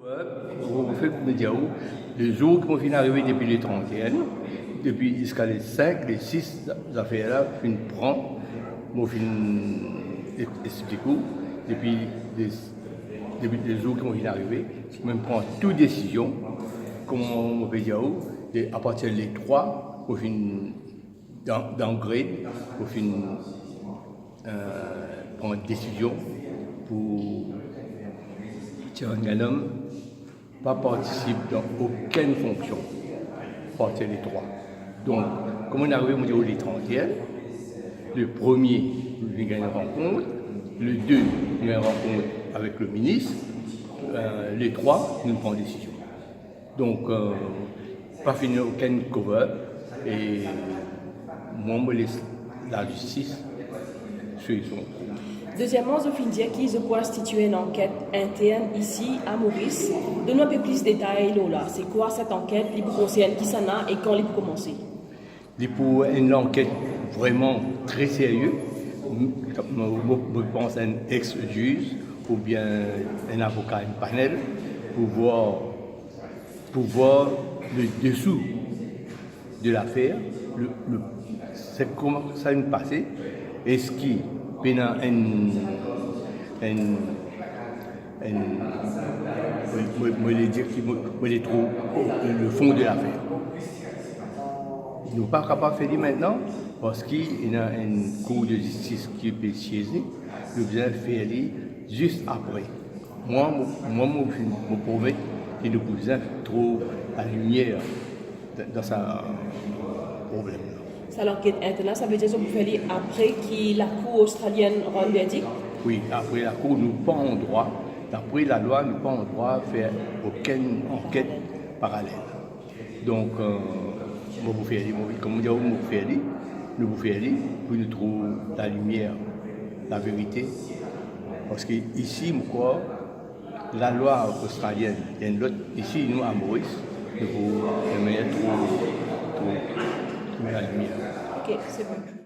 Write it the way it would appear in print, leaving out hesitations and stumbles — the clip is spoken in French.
Vous faites me dire, les jours qui vont arriver depuis les 31, depuis jusqu'à les 5, les 6 affaires-là, je prends, je explique, depuis les jours qui vont arriver, je prends toute décision, comment on peut dire, et à partir des 3, je downgrade, je prendre une décision pour tirer un homme pas participe dans aucune fonction, partir les 3. Donc, comme on est arrivé au niveau des 31, le premier, nous avons une rencontre, le 2, nous avons une rencontre avec le ministre, les 3, nous prenons une décision. Donc, pas fini aucun cover, et moi, je laisse la justice sur son cours. Deuxièmement, je finis dire qu'ils ont institué une enquête interne ici à Maurice. Donne-nous un peu plus de détails là. C'est quoi cette enquête? Il peut conseiller qui s'en a et quand il peut commencer? Il pour une enquête vraiment très sérieuse. Je pense à un ex-juge ou bien un avocat, un panel, pour voir le dessous de l'affaire, c'est comment ça s'est passé, est-ce qu'il y a le fond de l'affaire. Nous ne sommes pas capables de faire maintenant parce qu'il y a une cour de justice qui est siégée. Nous devons faire juste après. Moi, je promets que nous pouvons trouver la lumière dans ce problème. Ça l'enquête interne, ça veut dire que vous faites après que la Cour australienne rend verdict? Oui, après la Cour, nous pas en droit, d'après la loi, nous pas en droit de faire aucune enquête parallèle. Donc, comme vous faites, nous vous faites pour nous trouver la lumière, la vérité. Parce que ici, la loi australienne, il y a une autre, ici, nous, à Maurice, nous vous trouver la lumière. Ok, c'est bon.